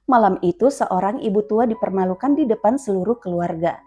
Malam itu seorang ibu tua dipermalukan di depan seluruh keluarga.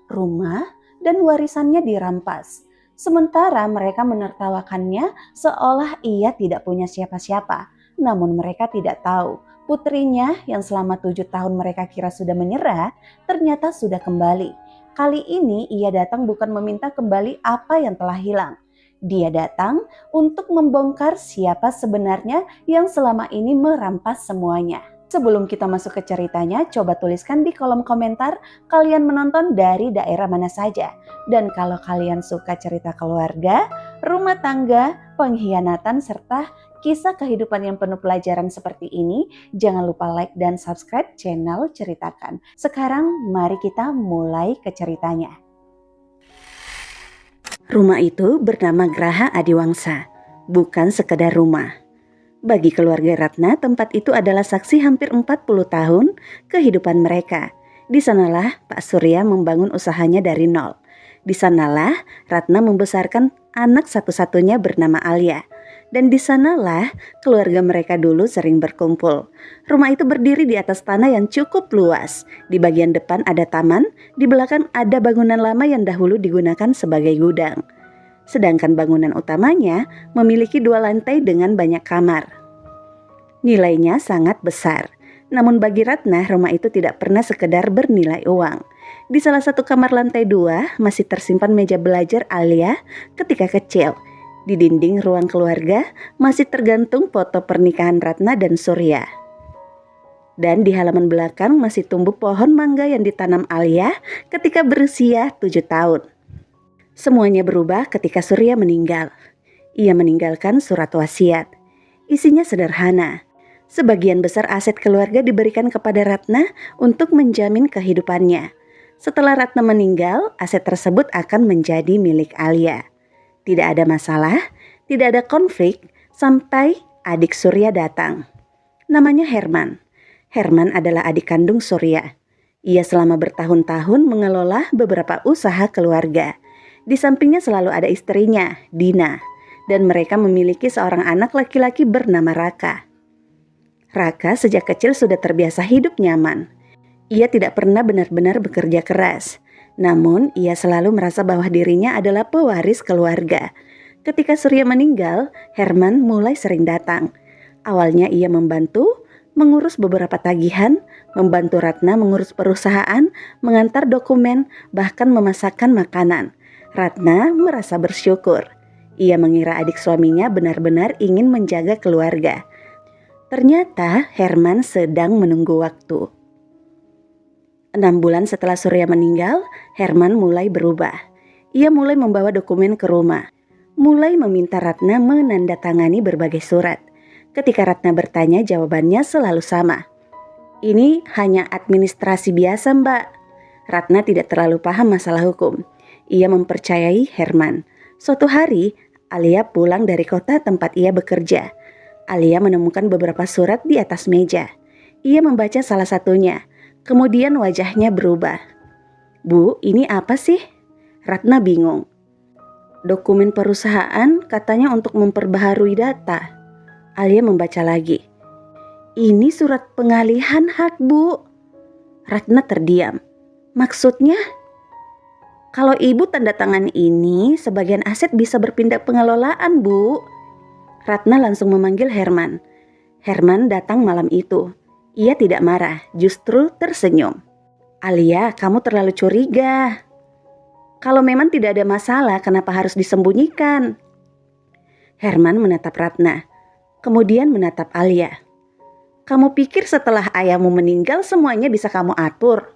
Rumah dan warisannya dirampas. Sementara mereka menertawakannya seolah ia tidak punya siapa-siapa. Namun mereka tidak tahu, putrinya yang selama 7 tahun mereka kira sudah menyerah, ternyata sudah kembali. Kali ini ia datang bukan meminta kembali apa yang telah hilang. Dia datang untuk membongkar siapa sebenarnya yang selama ini merampas semuanya. Sebelum kita masuk ke ceritanya, coba tuliskan di kolom komentar kalian menonton dari daerah mana saja. Dan kalau kalian suka cerita keluarga, rumah tangga, pengkhianatan, serta kisah kehidupan yang penuh pelajaran seperti ini, jangan lupa like dan subscribe channel Ceritakan. Sekarang mari kita mulai ke ceritanya. Rumah itu bernama Graha Adiwangsa, bukan sekedar rumah. Bagi keluarga Ratna, tempat itu adalah saksi hampir 40 tahun kehidupan mereka. Di sanalah Pak Surya membangun usahanya dari nol. Di sanalah Ratna membesarkan anak satu-satunya bernama Alia. Dan di sanalah keluarga mereka dulu sering berkumpul. Rumah itu berdiri di atas tanah yang cukup luas. Di bagian depan ada taman, di belakang ada bangunan lama yang dahulu digunakan sebagai gudang. Sedangkan bangunan utamanya memiliki 2 lantai dengan banyak kamar. Nilainya sangat besar. Namun bagi Ratna, rumah itu tidak pernah sekedar bernilai uang. Di salah satu kamar lantai 2 masih tersimpan meja belajar Alia ketika kecil. Di dinding ruang keluarga masih tergantung foto pernikahan Ratna dan Surya. Dan di halaman belakang masih tumbuh pohon mangga yang ditanam Alia ketika berusia 7 tahun. Semuanya berubah ketika Surya meninggal. Ia meninggalkan surat wasiat. Isinya sederhana. Sebagian besar aset keluarga diberikan kepada Ratna untuk menjamin kehidupannya. Setelah Ratna meninggal, aset tersebut akan menjadi milik Alia. Tidak ada masalah, tidak ada konflik, sampai adik Surya datang. Namanya Herman. Herman adalah adik kandung Surya. Ia selama bertahun-tahun mengelola beberapa usaha keluarga. Di sampingnya selalu ada istrinya, Dina, dan mereka memiliki seorang anak laki-laki bernama Raka. Raka sejak kecil sudah terbiasa hidup nyaman. Ia tidak pernah benar-benar bekerja keras, namun ia selalu merasa bahwa dirinya adalah pewaris keluarga. Ketika Surya meninggal, Herman mulai sering datang. Awalnya ia membantu mengurus beberapa tagihan, membantu Ratna mengurus perusahaan, mengantar dokumen, bahkan memasakkan makanan. Ratna merasa bersyukur. Ia mengira adik suaminya benar-benar ingin menjaga keluarga. Ternyata Herman sedang menunggu waktu. 6 bulan setelah Surya meninggal, Herman mulai berubah. Ia mulai membawa dokumen ke rumah. Mulai meminta Ratna menandatangani berbagai surat. Ketika Ratna bertanya, jawabannya selalu sama. Ini hanya administrasi biasa, Mbak. Ratna tidak terlalu paham masalah hukum. Ia mempercayai Herman. Suatu hari, Alia pulang dari kota tempat ia bekerja. Alia menemukan beberapa surat di atas meja. Ia membaca salah satunya. Kemudian wajahnya berubah. "Bu, ini apa sih?" Ratna bingung. "Dokumen perusahaan katanya untuk memperbaharui data." Alia membaca lagi. "Ini surat pengalihan hak, Bu." Ratna terdiam. "Maksudnya?" "Kalau ibu tanda tangan ini, sebagian aset bisa berpindah pengelolaan, Bu." Ratna langsung memanggil Herman. Herman datang malam itu. Ia tidak marah, justru tersenyum. "Alia, kamu terlalu curiga. Kalau memang tidak ada masalah, kenapa harus disembunyikan?" Herman menatap Ratna, kemudian menatap Alia. "Kamu pikir setelah ayahmu meninggal semuanya bisa kamu atur?"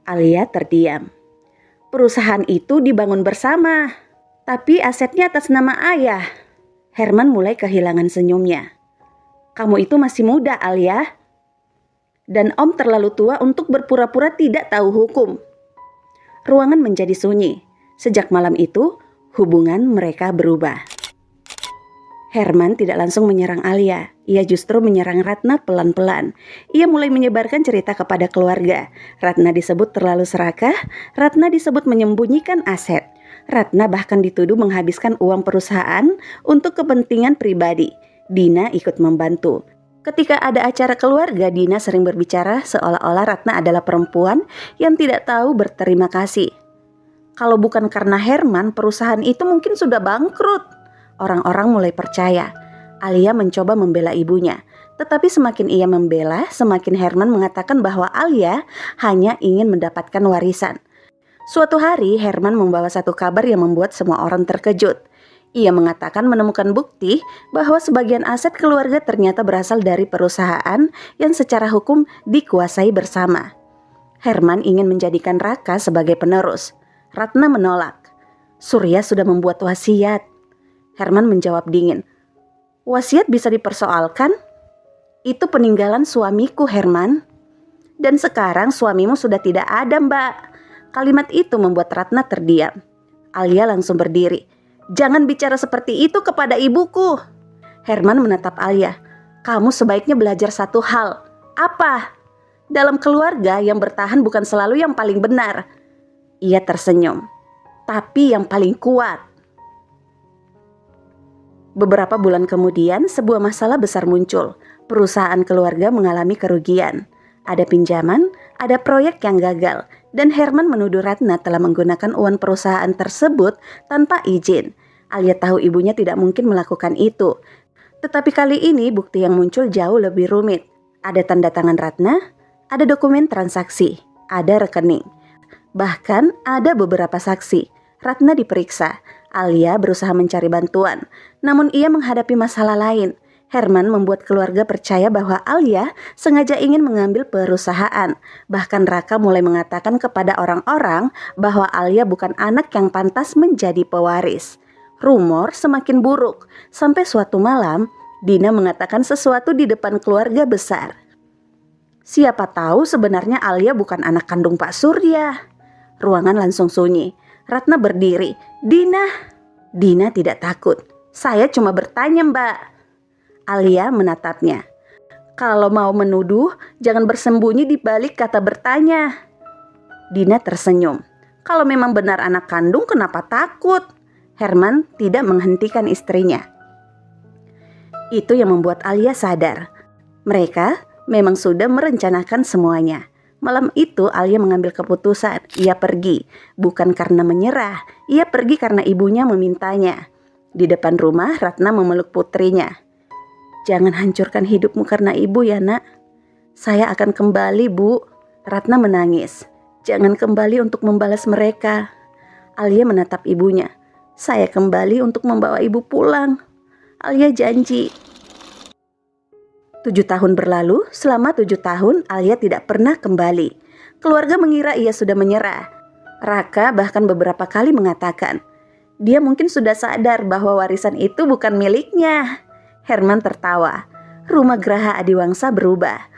Alia terdiam. "Perusahaan itu dibangun bersama, tapi asetnya atas nama ayah." Herman mulai kehilangan senyumnya. "Kamu itu masih muda, Alia. Dan Om terlalu tua untuk berpura-pura tidak tahu hukum." Ruangan menjadi sunyi. Sejak malam itu, hubungan mereka berubah. Herman tidak langsung menyerang Alia. Ia justru menyerang Ratna pelan-pelan. Ia mulai menyebarkan cerita kepada keluarga. Ratna disebut terlalu serakah, Ratna disebut menyembunyikan aset. Ratna bahkan dituduh menghabiskan uang perusahaan untuk kepentingan pribadi. Dina ikut membantu. Ketika ada acara keluarga, Dina sering berbicara seolah-olah Ratna adalah perempuan yang tidak tahu berterima kasih. Kalau bukan karena Herman, perusahaan itu mungkin sudah bangkrut. Orang-orang mulai percaya. Alia mencoba membela ibunya. Tetapi semakin ia membela, semakin Herman mengatakan bahwa Alia hanya ingin mendapatkan warisan. Suatu hari, Herman membawa satu kabar yang membuat semua orang terkejut. Ia mengatakan menemukan bukti bahwa sebagian aset keluarga ternyata berasal dari perusahaan yang secara hukum dikuasai bersama. Herman ingin menjadikan Raka sebagai penerus. Ratna menolak. Surya sudah membuat wasiat. Herman menjawab dingin. Wasiat bisa dipersoalkan? Itu peninggalan suamiku, Herman. Dan sekarang suamimu sudah tidak ada, Mbak. Kalimat itu membuat Ratna terdiam. Alia langsung berdiri. Jangan bicara seperti itu kepada ibuku. Herman menatap Alia. Kamu sebaiknya belajar satu hal. Apa? Dalam keluarga yang bertahan bukan selalu yang paling benar. Ia tersenyum. Tapi yang paling kuat. Beberapa bulan kemudian sebuah masalah besar muncul. Perusahaan keluarga mengalami kerugian. Ada pinjaman, ada proyek yang gagal. Dan Herman menuduh Ratna telah menggunakan uang perusahaan tersebut tanpa izin. Alia tahu ibunya tidak mungkin melakukan itu. Tetapi kali ini bukti yang muncul jauh lebih rumit. Ada tanda tangan Ratna, ada dokumen transaksi, ada rekening. Bahkan ada beberapa saksi. Ratna diperiksa. Alia berusaha mencari bantuan. Namun ia menghadapi masalah lain. Herman membuat keluarga percaya bahwa Alia sengaja ingin mengambil perusahaan. Bahkan Raka mulai mengatakan kepada orang-orang bahwa Alia bukan anak yang pantas menjadi pewaris. Rumor semakin buruk, sampai suatu malam Dina mengatakan sesuatu di depan keluarga besar. Siapa tahu sebenarnya Alia bukan anak kandung Pak Surya. Ruangan langsung sunyi. Ratna berdiri. Dina tidak takut. Saya cuma bertanya, Mbak. Alia menatapnya. Kalau mau menuduh, jangan bersembunyi di balik kata bertanya. Dina tersenyum. Kalau memang benar anak kandung, kenapa takut? Herman tidak menghentikan istrinya. Itu yang membuat Alia sadar. Mereka memang sudah merencanakan semuanya. Malam itu Alia mengambil keputusan. Ia pergi, bukan karena menyerah. Ia pergi karena ibunya memintanya. Di depan rumah, Ratna memeluk putrinya. Jangan hancurkan hidupmu karena ibu ya, Nak. Saya akan kembali, Bu. Ratna menangis. Jangan kembali untuk membalas mereka. Alia menatap ibunya. Saya kembali untuk membawa ibu pulang. Alia janji. 7 tahun berlalu, selama 7 tahun Alia tidak pernah kembali. Keluarga mengira ia sudah menyerah. Raka bahkan beberapa kali mengatakan, dia mungkin sudah sadar bahwa warisan itu bukan miliknya. Herman tertawa. Rumah Graha Adiwangsa berubah.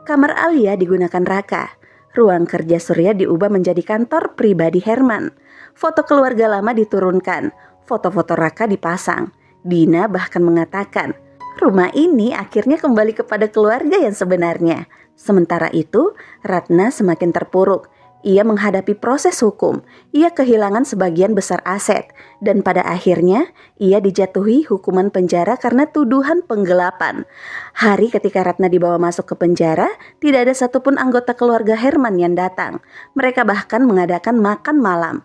Kamar Alia digunakan Raka. Ruang kerja Surya diubah menjadi kantor pribadi Herman. Foto keluarga lama diturunkan. Foto-foto Raka dipasang. Dina bahkan mengatakan, rumah ini akhirnya kembali kepada keluarga yang sebenarnya. Sementara itu, Ratna semakin terpuruk. Ia menghadapi proses hukum. Ia kehilangan sebagian besar aset. Dan pada akhirnya, ia dijatuhi hukuman penjara karena tuduhan penggelapan. Hari ketika Ratna dibawa masuk ke penjara, tidak ada satupun anggota keluarga Herman yang datang. Mereka bahkan mengadakan makan malam.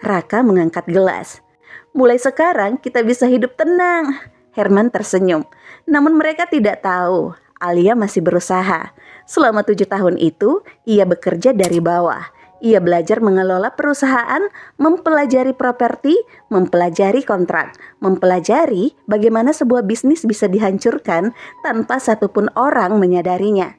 Raka mengangkat gelas. Mulai sekarang kita bisa hidup tenang. Herman tersenyum. Namun mereka tidak tahu, Alia masih berusaha. Selama 7 tahun itu, ia bekerja dari bawah. Ia belajar mengelola perusahaan, mempelajari properti, mempelajari kontrak, mempelajari bagaimana sebuah bisnis bisa dihancurkan tanpa satupun orang menyadarinya.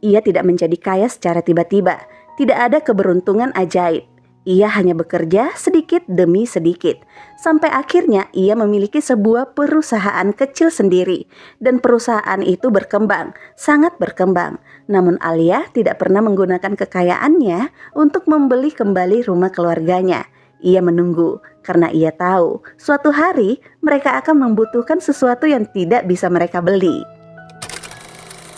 Ia tidak menjadi kaya secara tiba-tiba. Tidak ada keberuntungan ajaib. Ia hanya bekerja sedikit demi sedikit. Sampai akhirnya ia memiliki sebuah perusahaan kecil sendiri. Dan perusahaan itu berkembang, sangat berkembang. Namun Alia tidak pernah menggunakan kekayaannya untuk membeli kembali rumah keluarganya. Ia menunggu karena ia tahu suatu hari mereka akan membutuhkan sesuatu yang tidak bisa mereka beli.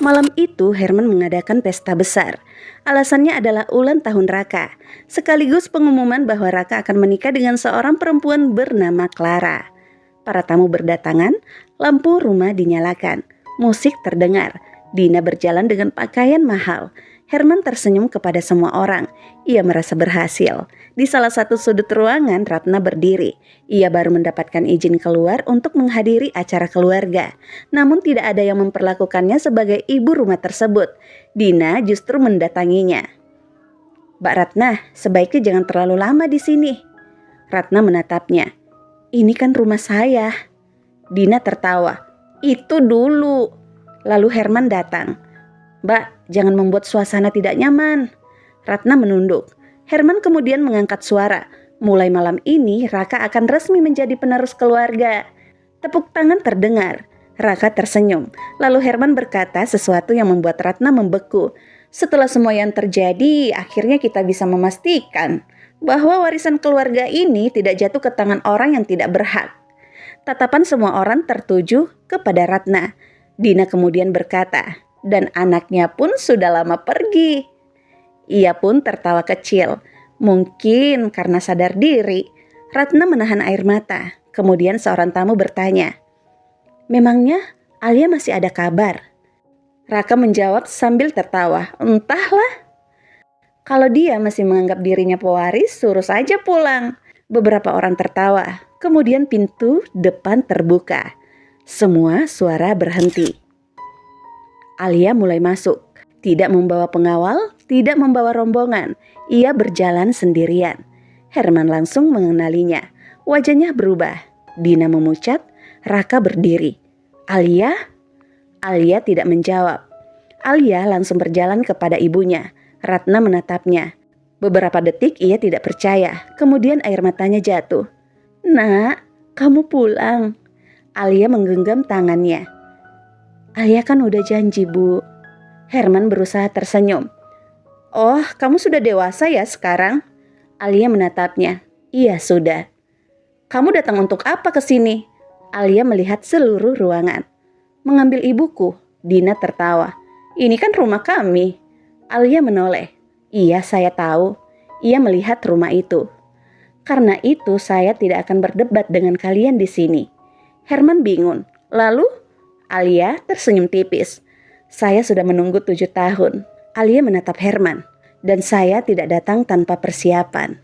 Malam itu Herman mengadakan pesta besar. Alasannya adalah ulang tahun Raka, sekaligus pengumuman bahwa Raka akan menikah dengan seorang perempuan bernama Clara. Para tamu berdatangan, lampu rumah dinyalakan. Musik terdengar. Dina berjalan dengan pakaian mahal. Herman tersenyum kepada semua orang. Ia merasa berhasil. Di salah satu sudut ruangan, Ratna berdiri. Ia baru mendapatkan izin keluar untuk menghadiri acara keluarga. Namun tidak ada yang memperlakukannya sebagai ibu rumah tersebut. Dina justru mendatanginya. "Mbak Ratna, sebaiknya jangan terlalu lama di sini." Ratna menatapnya. "Ini kan rumah saya." Dina tertawa. "Itu dulu." Lalu Herman datang. "Mbak, jangan membuat suasana tidak nyaman." Ratna menunduk. Herman kemudian mengangkat suara. "Mulai malam ini Raka akan resmi menjadi penerus keluarga." Tepuk tangan terdengar. Raka tersenyum. Lalu Herman berkata sesuatu yang membuat Ratna membeku. "Setelah semua yang terjadi, akhirnya kita bisa memastikan bahwa warisan keluarga ini tidak jatuh ke tangan orang yang tidak berhak." Tatapan semua orang tertuju kepada Ratna. Dina kemudian berkata, "Dan anaknya pun sudah lama pergi." Ia pun tertawa kecil. Mungkin karena sadar diri. Ratna menahan air mata. Kemudian seorang tamu bertanya, "Memangnya Alia masih ada kabar?" Raka menjawab sambil tertawa, "Entahlah. Kalau dia masih menganggap dirinya pewaris, suruh saja pulang." Beberapa orang tertawa. Kemudian pintu depan terbuka. Semua suara berhenti. Alia mulai masuk. Tidak membawa pengawal, tidak membawa rombongan. Ia berjalan sendirian. Herman langsung mengenalinya. Wajahnya berubah. Dina memucat, Raka berdiri. "Alia?" Alia tidak menjawab. Alia langsung berjalan kepada ibunya. Ratna menatapnya. Beberapa detik ia tidak percaya. Kemudian air matanya jatuh. "Nak, kamu pulang." Alia menggenggam tangannya. "Alia kan udah janji, Bu." Herman berusaha tersenyum. "Oh, kamu sudah dewasa ya sekarang?" Alia menatapnya. "Iya, sudah." "Kamu datang untuk apa ke sini?" Alia melihat seluruh ruangan. "Mengambil ibuku." Dina tertawa. "Ini kan rumah kami." Alia menoleh. "Iya, saya tahu." Ia melihat rumah itu. "Karena itu saya tidak akan berdebat dengan kalian di sini." Herman bingung. "Lalu?" Alia tersenyum tipis. "Saya sudah menunggu 7 tahun." Alia menatap Herman. "Dan saya tidak datang tanpa persiapan."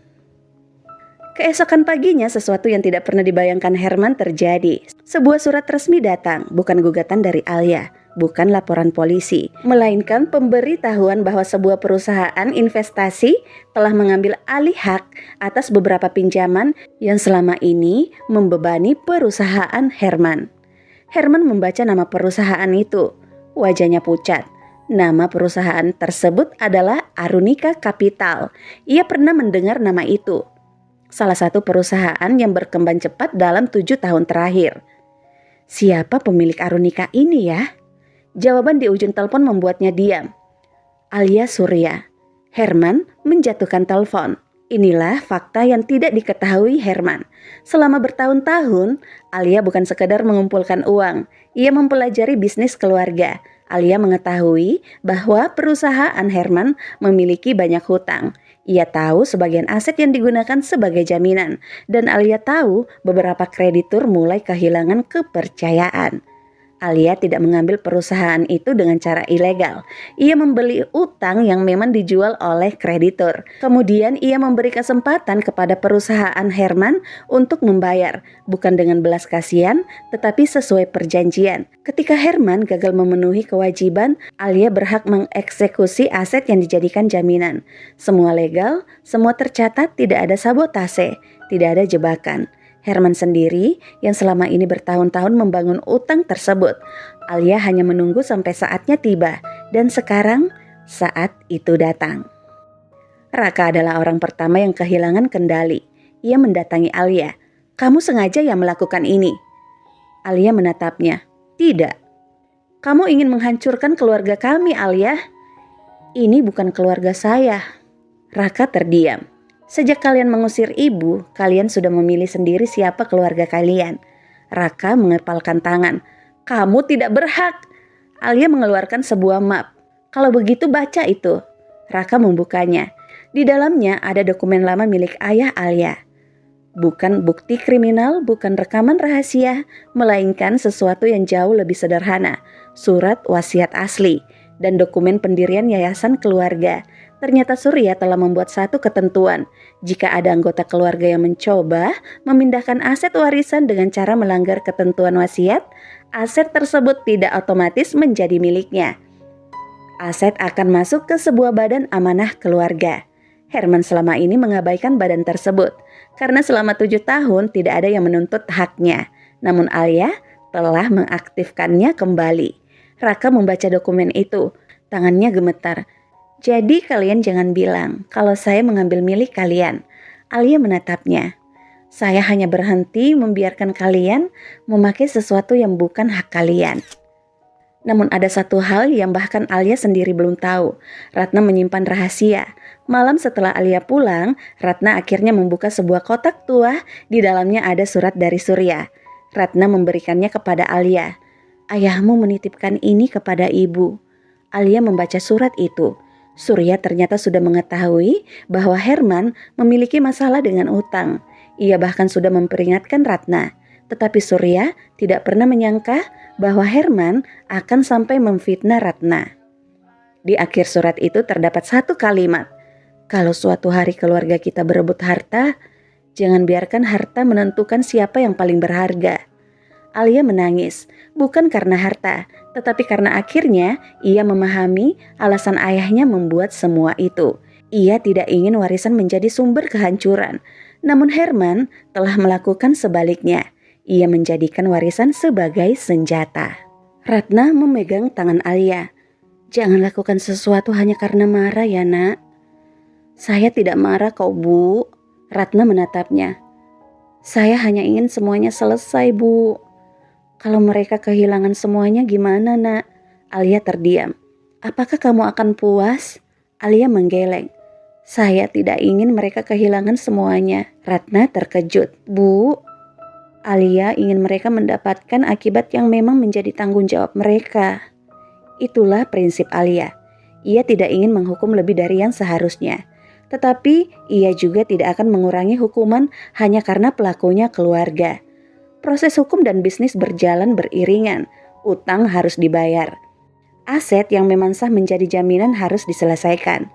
Keesokan paginya sesuatu yang tidak pernah dibayangkan Herman terjadi. Sebuah surat resmi datang, bukan gugatan dari Alia, bukan laporan polisi, melainkan pemberitahuan bahwa sebuah perusahaan investasi telah mengambil alih hak atas beberapa pinjaman yang selama ini membebani perusahaan Herman. Herman membaca nama perusahaan itu. Wajahnya pucat. Nama perusahaan tersebut adalah Arunika Capital. Ia pernah mendengar nama itu. Salah satu perusahaan yang berkembang cepat dalam 7 tahun terakhir. Siapa pemilik Arunika ini ya? Jawaban di ujung telepon membuatnya diam. Alia Surya. Herman menjatuhkan telepon. Inilah fakta yang tidak diketahui Herman. Selama bertahun-tahun, Alia bukan sekadar mengumpulkan uang. Ia mempelajari bisnis keluarga. Alia mengetahui bahwa perusahaan Herman memiliki banyak hutang. Ia tahu sebagian aset yang digunakan sebagai jaminan. Dan Alia tahu beberapa kreditur mulai kehilangan kepercayaan. Alia tidak mengambil perusahaan itu dengan cara ilegal. Ia membeli utang yang memang dijual oleh kreditur. Kemudian ia memberi kesempatan kepada perusahaan Herman untuk membayar, bukan dengan belas kasihan, tetapi sesuai perjanjian. Ketika Herman gagal memenuhi kewajiban, Alia berhak mengeksekusi aset yang dijadikan jaminan. Semua legal, semua tercatat, tidak ada sabotase, tidak ada jebakan. Herman sendiri yang selama ini bertahun-tahun membangun utang tersebut. Alia hanya menunggu sampai saatnya tiba. Dan sekarang saat itu datang. Raka adalah orang pertama yang kehilangan kendali. Ia mendatangi Alia. "Kamu sengaja yang melakukan ini?" Alia menatapnya. "Tidak." "Kamu ingin menghancurkan keluarga kami, Alia." "Ini bukan keluarga saya." Raka terdiam. "Sejak kalian mengusir ibu, kalian sudah memilih sendiri siapa keluarga kalian." Raka mengepalkan tangan. "Kamu tidak berhak." Alia mengeluarkan sebuah map. "Kalau begitu baca itu." Raka membukanya. Di dalamnya ada dokumen lama milik ayah Alia. Bukan bukti kriminal, bukan rekaman rahasia, melainkan sesuatu yang jauh lebih sederhana, surat wasiat asli dan dokumen pendirian yayasan keluarga. Ternyata Surya telah membuat satu ketentuan, jika ada anggota keluarga yang mencoba memindahkan aset warisan dengan cara melanggar ketentuan wasiat, aset tersebut tidak otomatis menjadi miliknya. Aset akan masuk ke sebuah badan amanah keluarga. Herman selama ini mengabaikan badan tersebut, karena selama 7 tahun tidak ada yang menuntut haknya. Namun Alia telah mengaktifkannya kembali. Raka membaca dokumen itu, tangannya gemetar. Jadi kalian jangan bilang kalau saya mengambil milik kalian. Alia menatapnya. Saya hanya berhenti membiarkan kalian memakai sesuatu yang bukan hak kalian. Namun ada satu hal yang bahkan Alia sendiri belum tahu. Ratna menyimpan rahasia. Malam setelah Alia pulang, Ratna akhirnya membuka sebuah kotak tua. Di dalamnya ada surat dari Surya. Ratna memberikannya kepada Alia. Ayahmu menitipkan ini kepada ibu. Alia membaca surat itu. Surya ternyata sudah mengetahui bahwa Herman memiliki masalah dengan utang. Ia bahkan sudah memperingatkan Ratna. Tetapi Surya tidak pernah menyangka bahwa Herman akan sampai memfitnah Ratna. Di akhir surat itu terdapat satu kalimat. Kalau suatu hari keluarga kita berebut harta, jangan biarkan harta menentukan siapa yang paling berharga. Alia menangis, bukan karena harta, tetapi karena akhirnya ia memahami alasan ayahnya membuat semua itu. Ia tidak ingin warisan menjadi sumber kehancuran. Namun Herman telah melakukan sebaliknya. Ia menjadikan warisan sebagai senjata. Ratna memegang tangan Alia. Jangan lakukan sesuatu hanya karena marah ya nak. Saya tidak marah kok bu. Ratna menatapnya. Saya hanya ingin semuanya selesai bu. Kalau mereka kehilangan semuanya gimana nak? Alia terdiam. Apakah kamu akan puas? Alia menggeleng. Saya tidak ingin mereka kehilangan semuanya. Ratna terkejut. Bu, Alia ingin mereka mendapatkan akibat yang memang menjadi tanggung jawab mereka. Itulah prinsip Alia. Ia tidak ingin menghukum lebih dari yang seharusnya. Tetapi ia juga tidak akan mengurangi hukuman hanya karena pelakunya keluarga. Proses hukum dan bisnis berjalan beriringan. Utang harus dibayar. Aset yang memang sah menjadi jaminan harus diselesaikan.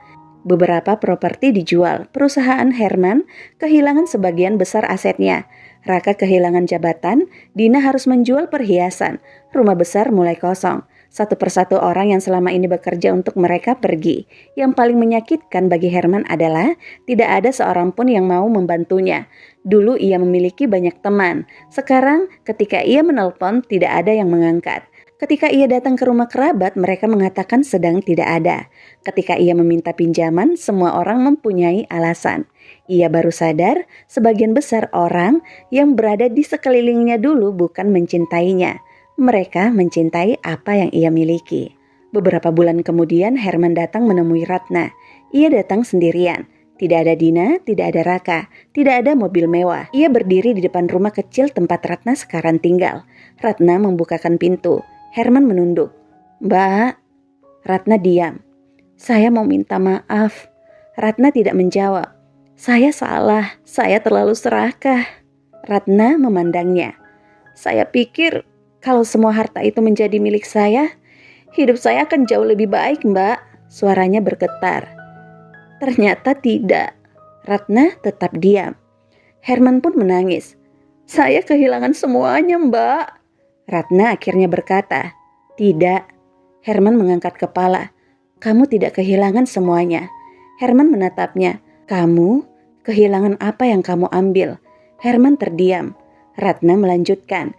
Beberapa properti dijual. Perusahaan Herman kehilangan sebagian besar asetnya. Raka kehilangan jabatan, Dina harus menjual perhiasan. Rumah besar mulai kosong. Satu persatu orang yang selama ini bekerja untuk mereka pergi. Yang paling menyakitkan bagi Herman adalah tidak ada seorang pun yang mau membantunya. Dulu ia memiliki banyak teman. Sekarang ketika ia menelpon tidak ada yang mengangkat. Ketika ia datang ke rumah kerabat mereka mengatakan sedang tidak ada. Ketika ia meminta pinjaman semua orang mempunyai alasan. Ia baru sadar sebagian besar orang yang berada di sekelilingnya dulu bukan mencintainya. Mereka mencintai apa yang ia miliki. Beberapa bulan kemudian Herman datang menemui Ratna. Ia datang sendirian. Tidak ada Dina, tidak ada Raka, tidak ada mobil mewah. Ia berdiri di depan rumah kecil tempat Ratna sekarang tinggal. Ratna membukakan pintu. Herman menunduk. Mbak. Ratna diam. Saya mau minta maaf. Ratna tidak menjawab. Saya salah, saya terlalu serakah. Ratna memandangnya. Saya pikir kalau semua harta itu menjadi milik saya, hidup saya akan jauh lebih baik, Mbak. Suaranya bergetar. Ternyata tidak. Ratna tetap diam. Herman pun menangis. Saya kehilangan semuanya, Mbak. Ratna akhirnya berkata, tidak. Herman mengangkat kepala. Kamu tidak kehilangan semuanya. Herman menatapnya. Kamu kehilangan apa yang kamu ambil? Herman terdiam. Ratna melanjutkan.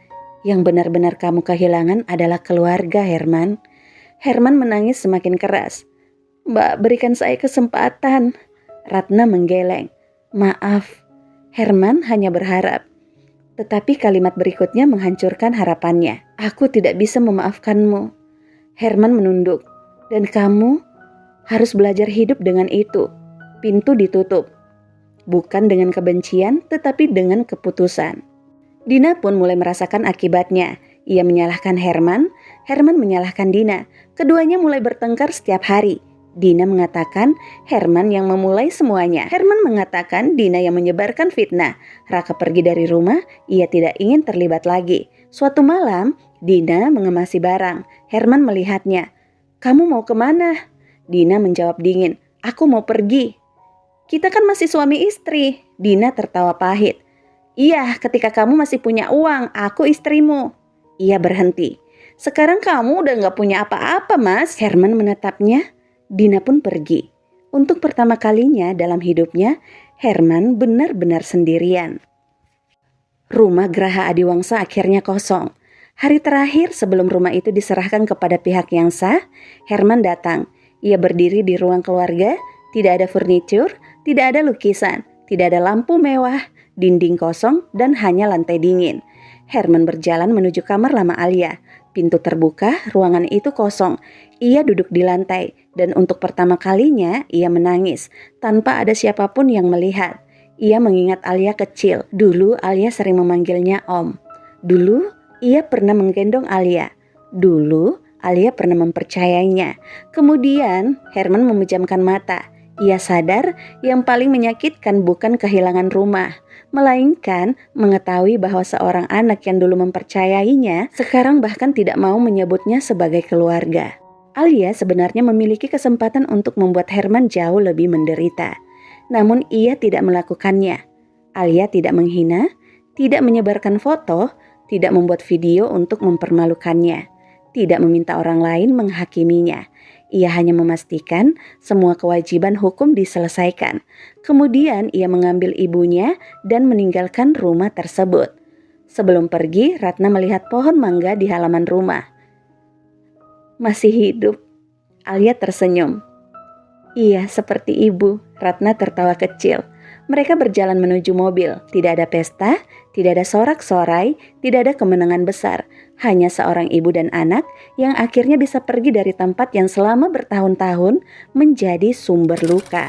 Yang benar-benar kamu kehilangan adalah keluarga, Herman. Herman menangis semakin keras. Mbak, berikan saya kesempatan. Ratna menggeleng. Maaf. Herman hanya berharap. Tetapi kalimat berikutnya menghancurkan harapannya. Aku tidak bisa memaafkanmu. Herman menunduk. Dan kamu harus belajar hidup dengan itu. Pintu ditutup. Bukan dengan kebencian, tetapi dengan keputusan. Dina pun mulai merasakan akibatnya. Ia menyalahkan Herman, Herman menyalahkan Dina. Keduanya mulai bertengkar setiap hari. Dina mengatakan Herman yang memulai semuanya. Herman mengatakan Dina yang menyebarkan fitnah. Raka pergi dari rumah, ia tidak ingin terlibat lagi. Suatu malam, Dina mengemasi barang. Herman melihatnya. "Kamu mau kemana?" Dina menjawab dingin, "Aku mau pergi." "Kita kan masih suami istri." Dina tertawa pahit. "Iya, ketika kamu masih punya uang, aku istrimu." Ia berhenti. "Sekarang kamu udah gak punya apa-apa, Mas." Herman menatapnya. Dina pun pergi. Untuk pertama kalinya dalam hidupnya, Herman benar-benar sendirian. Rumah Graha Adiwangsa akhirnya kosong. Hari terakhir sebelum rumah itu diserahkan kepada pihak yang sah, Herman datang. Ia berdiri di ruang keluarga, tidak ada furnitur, tidak ada lukisan, tidak ada lampu mewah, dinding kosong, dan hanya lantai dingin. Herman berjalan menuju kamar lama Alia. Pintu terbuka, ruangan itu kosong. Ia duduk di lantai, dan untuk pertama kalinya ia menangis, tanpa ada siapapun yang melihat. Ia mengingat Alia kecil. Dulu Alia sering memanggilnya Om. Dulu ia pernah menggendong Alia. Dulu Alia pernah mempercayainya. Kemudian Herman memejamkan mata. Ia sadar yang paling menyakitkan bukan kehilangan rumah, melainkan mengetahui bahwa seorang anak yang dulu mempercayainya sekarang bahkan tidak mau menyebutnya sebagai keluarga. Alia sebenarnya memiliki kesempatan untuk membuat Herman jauh lebih menderita. Namun ia tidak melakukannya. Alia tidak menghina, tidak menyebarkan foto, tidak membuat video untuk mempermalukannya, tidak meminta orang lain menghakiminya. Ia hanya memastikan semua kewajiban hukum diselesaikan. Kemudian ia mengambil ibunya dan meninggalkan rumah tersebut. Sebelum pergi, Ratna melihat pohon mangga di halaman rumah. "Masih hidup." Alia tersenyum. "Iya, seperti ibu." Ratna tertawa kecil. Mereka berjalan menuju mobil. Tidak ada pesta, tidak ada sorak-sorai, tidak ada kemenangan besar. Hanya seorang ibu dan anak yang akhirnya bisa pergi dari tempat yang selama bertahun-tahun menjadi sumber luka.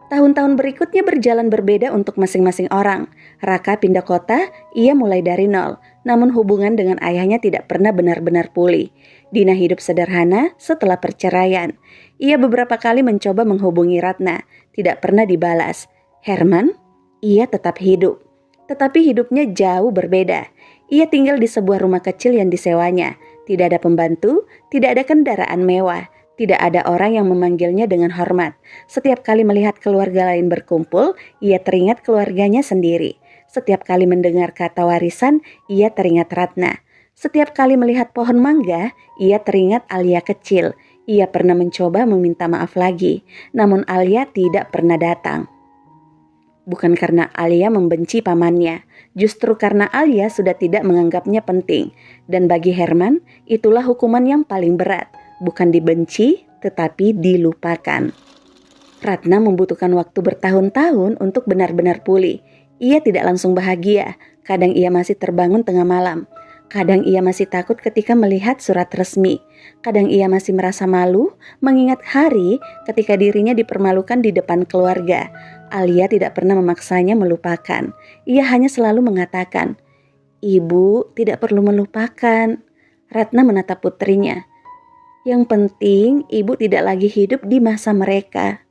Tahun-tahun berikutnya berjalan berbeda untuk masing-masing orang. Raka pindah kota, ia mulai dari nol. Namun hubungan dengan ayahnya tidak pernah benar-benar pulih. Dina hidup sederhana setelah perceraian. Ia beberapa kali mencoba menghubungi Ratna, tidak pernah dibalas. Herman, ia tetap hidup. Tetapi hidupnya jauh berbeda. Ia tinggal di sebuah rumah kecil yang disewanya. Tidak ada pembantu, tidak ada kendaraan mewah. Tidak ada orang yang memanggilnya dengan hormat. Setiap kali melihat keluarga lain berkumpul, ia teringat keluarganya sendiri. Setiap kali mendengar kata warisan, ia teringat Ratna. Setiap kali melihat pohon mangga, ia teringat Alia kecil. Ia pernah mencoba meminta maaf lagi, namun Alia tidak pernah datang. Bukan karena Alia membenci pamannya, justru karena Alia sudah tidak menganggapnya penting. Dan bagi Herman, itulah hukuman yang paling berat. Bukan dibenci, tetapi dilupakan. Ratna membutuhkan waktu bertahun-tahun untuk benar-benar pulih. Ia tidak langsung bahagia. Kadang ia masih terbangun tengah malam. Kadang ia masih takut ketika melihat surat resmi. Kadang ia masih merasa malu mengingat hari ketika dirinya dipermalukan di depan keluarga. Alia tidak pernah memaksanya melupakan. Ia hanya selalu mengatakan, "Ibu tidak perlu melupakan." Ratna menatap putrinya. "Yang penting ibu tidak lagi hidup di masa mereka."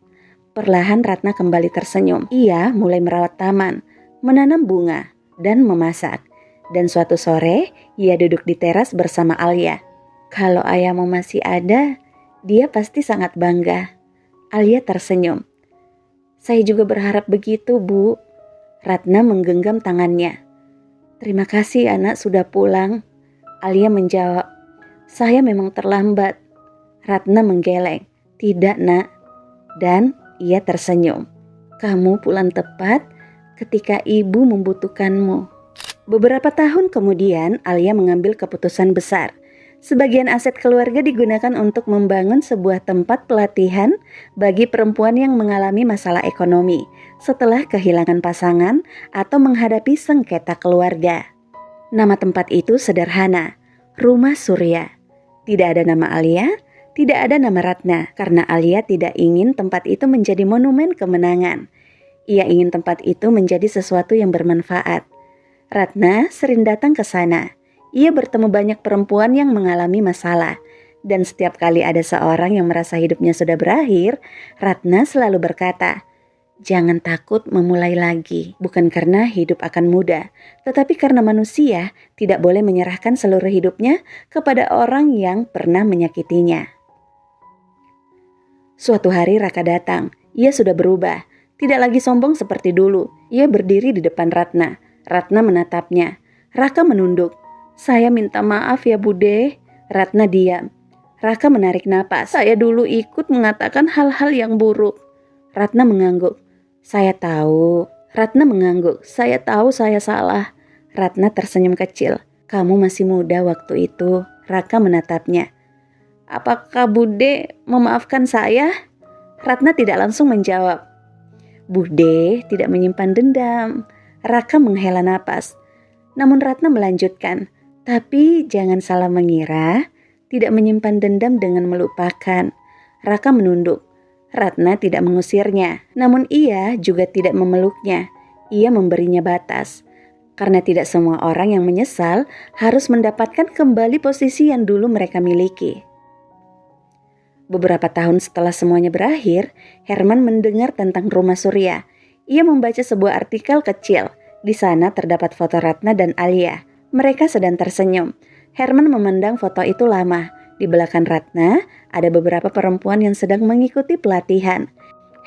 Perlahan Ratna kembali tersenyum. Ia mulai merawat taman, menanam bunga, dan memasak. Dan suatu sore, ia duduk di teras bersama Alia. "Kalau ayahmu masih ada, dia pasti sangat bangga." Alia tersenyum. "Saya juga berharap begitu, Bu." Ratna menggenggam tangannya. "Terima kasih anak sudah pulang." Alia menjawab, "Saya memang terlambat." Ratna menggeleng. "Tidak, Nak." Dan ia tersenyum. "Kamu pulang tepat ketika ibu membutuhkanmu." Beberapa tahun kemudian, Alia mengambil keputusan besar. Sebagian aset keluarga digunakan untuk membangun sebuah tempat pelatihan bagi perempuan yang mengalami masalah ekonomi setelah kehilangan pasangan atau menghadapi sengketa keluarga. Nama tempat itu sederhana, Rumah Surya. Tidak ada nama Alia, tidak ada nama Ratna, karena Alia tidak ingin tempat itu menjadi monumen kemenangan. Ia ingin tempat itu menjadi sesuatu yang bermanfaat. Ratna sering datang ke sana. Ia bertemu banyak perempuan yang mengalami masalah. Dan setiap kali ada seorang yang merasa hidupnya sudah berakhir, Ratna selalu berkata, "Jangan takut memulai lagi, bukan karena hidup akan mudah, tetapi karena manusia tidak boleh menyerahkan seluruh hidupnya kepada orang yang pernah menyakitinya." Suatu hari Raka datang. Ia sudah berubah, tidak lagi sombong seperti dulu. Ia berdiri di depan Ratna. Ratna menatapnya. Raka menunduk. "Saya minta maaf ya Bude." Ratna diam. Raka menarik napas. "Saya dulu ikut mengatakan hal-hal yang buruk." Ratna mengangguk. "Saya tahu." Ratna mengangguk. "Saya tahu saya salah." Ratna tersenyum kecil. "Kamu masih muda waktu itu." Raka menatapnya. "Apakah Bude memaafkan saya?" Ratna tidak langsung menjawab. "Bude tidak menyimpan dendam." Raka menghela napas. Namun Ratna melanjutkan, "Tapi jangan salah mengira, tidak menyimpan dendam dengan melupakan." Raka menunduk. Ratna tidak mengusirnya, namun ia juga tidak memeluknya. Ia memberinya batas. Karena tidak semua orang yang menyesal harus mendapatkan kembali posisi yang dulu mereka miliki. Beberapa tahun setelah semuanya berakhir, Herman mendengar tentang rumah Surya. Ia membaca sebuah artikel kecil. Di sana terdapat foto Ratna dan Alia. Mereka sedang tersenyum. Herman memandang foto itu lama. Di belakang Ratna ada beberapa perempuan yang sedang mengikuti pelatihan.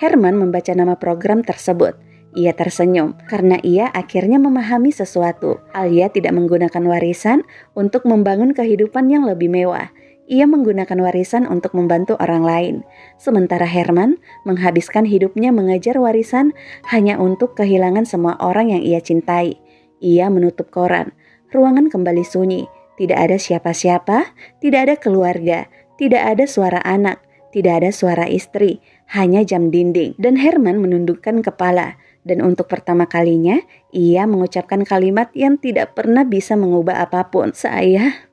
Herman membaca nama program tersebut. Ia tersenyum karena ia akhirnya memahami sesuatu. Alia tidak menggunakan warisan untuk membangun kehidupan yang lebih mewah. Ia menggunakan warisan untuk membantu orang lain. Sementara Herman menghabiskan hidupnya mengejar warisan hanya untuk kehilangan semua orang yang ia cintai. Ia menutup koran. Ruangan kembali sunyi. Tidak ada siapa-siapa, tidak ada keluarga, tidak ada suara anak, tidak ada suara istri, hanya jam dinding. Dan Herman menundukkan kepala. Dan untuk pertama kalinya, ia mengucapkan kalimat yang tidak pernah bisa mengubah apapun. "Saya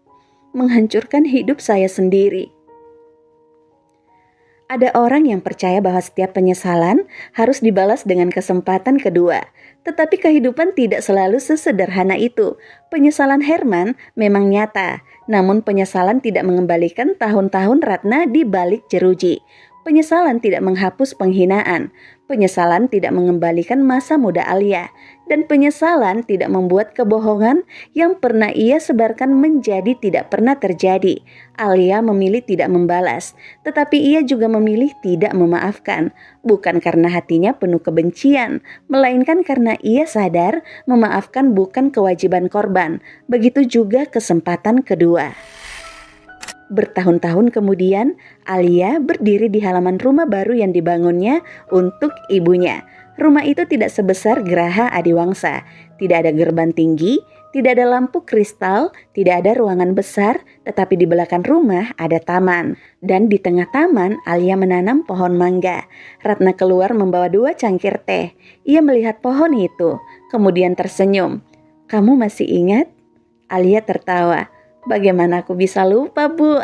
menghancurkan hidup saya sendiri." Ada orang yang percaya bahwa setiap penyesalan harus dibalas dengan kesempatan kedua. Tetapi kehidupan tidak selalu sesederhana itu. Penyesalan Herman memang nyata, namun penyesalan tidak mengembalikan tahun-tahun Ratna di balik jeruji. Penyesalan tidak menghapus penghinaan. Penyesalan tidak mengembalikan masa muda Alia. Dan penyesalan tidak membuat kebohongan yang pernah ia sebarkan menjadi tidak pernah terjadi. Alia memilih tidak membalas, tetapi ia juga memilih tidak memaafkan. Bukan karena hatinya penuh kebencian, melainkan karena ia sadar memaafkan bukan kewajiban korban. Begitu juga kesempatan kedua. Bertahun-tahun kemudian, Alia berdiri di halaman rumah baru yang dibangunnya untuk ibunya. Rumah itu tidak sebesar Geraha Adiwangsa, tidak ada gerbang tinggi, tidak ada lampu kristal, tidak ada ruangan besar, tetapi di belakang rumah ada taman. Dan di tengah taman, Alia menanam pohon mangga. Ratna keluar membawa 2 cangkir teh. Ia melihat pohon itu, kemudian tersenyum. "Kamu masih ingat?" Alia tertawa. "Bagaimana aku bisa lupa, Bu?"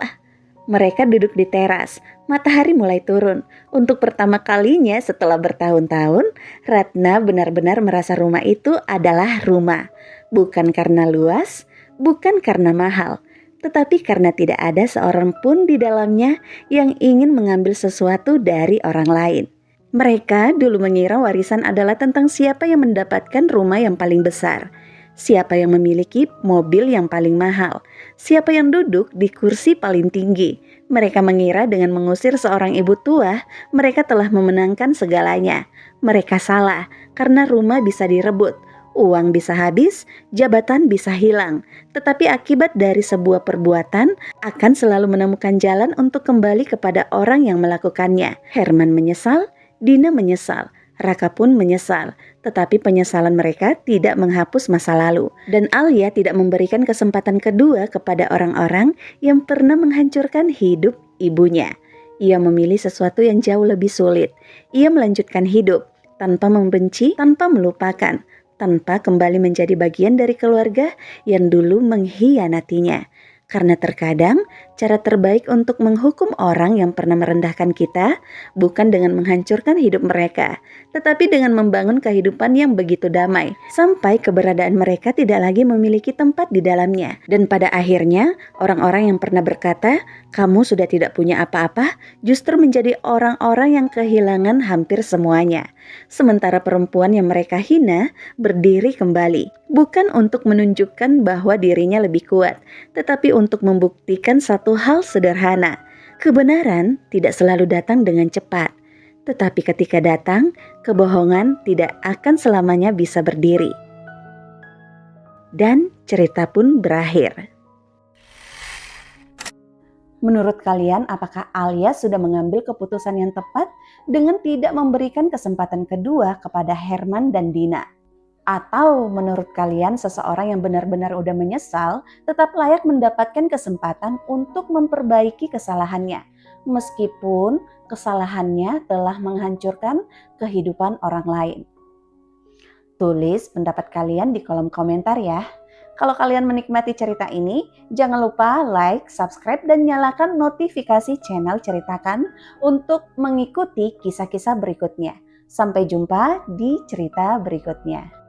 Mereka duduk di teras. Matahari mulai turun. Untuk pertama kalinya setelah bertahun-tahun, Ratna benar-benar merasa rumah itu adalah rumah. Bukan karena luas, bukan karena mahal, tetapi karena tidak ada seorang pun di dalamnya yang ingin mengambil sesuatu dari orang lain. Mereka dulu mengira warisan adalah tentang siapa yang mendapatkan rumah yang paling besar, siapa yang memiliki mobil yang paling mahal, siapa yang duduk di kursi paling tinggi. Mereka mengira dengan mengusir seorang ibu tua, mereka telah memenangkan segalanya. Mereka salah, karena rumah bisa direbut, uang bisa habis, jabatan bisa hilang. Tetapi akibat dari sebuah perbuatan akan selalu menemukan jalan untuk kembali kepada orang yang melakukannya. Herman menyesal, Dina menyesal, Raka pun menyesal, tetapi penyesalan mereka tidak menghapus masa lalu. Dan Alia tidak memberikan kesempatan kedua kepada orang-orang yang pernah menghancurkan hidup ibunya. Ia memilih sesuatu yang jauh lebih sulit. Ia melanjutkan hidup, tanpa membenci, tanpa melupakan, tanpa kembali menjadi bagian dari keluarga yang dulu mengkhianatinya. Karena terkadang Cara terbaik untuk menghukum orang yang pernah merendahkan kita bukan dengan menghancurkan hidup mereka, tetapi dengan membangun kehidupan yang begitu damai, sampai keberadaan mereka tidak lagi memiliki tempat di dalamnya. Dan pada akhirnya, orang-orang yang pernah berkata, "Kamu sudah tidak punya apa-apa," justru menjadi orang-orang yang kehilangan hampir semuanya. Sementara perempuan yang mereka hina berdiri kembali, bukan untuk menunjukkan bahwa dirinya lebih kuat, tetapi untuk membuktikan satu hal sederhana. Kebenaran tidak selalu datang dengan cepat, tetapi ketika datang, kebohongan tidak akan selamanya bisa berdiri. Dan cerita pun berakhir. Menurut kalian, apakah Alia sudah mengambil keputusan yang tepat dengan tidak memberikan kesempatan kedua kepada Herman dan Dina? Atau menurut kalian seseorang yang benar-benar udah menyesal tetap layak mendapatkan kesempatan untuk memperbaiki kesalahannya, meskipun kesalahannya telah menghancurkan kehidupan orang lain? Tulis pendapat kalian di kolom komentar ya. Kalau kalian menikmati cerita ini, jangan lupa like, subscribe, dan nyalakan notifikasi channel Ceritakan untuk mengikuti kisah-kisah berikutnya. Sampai jumpa di cerita berikutnya.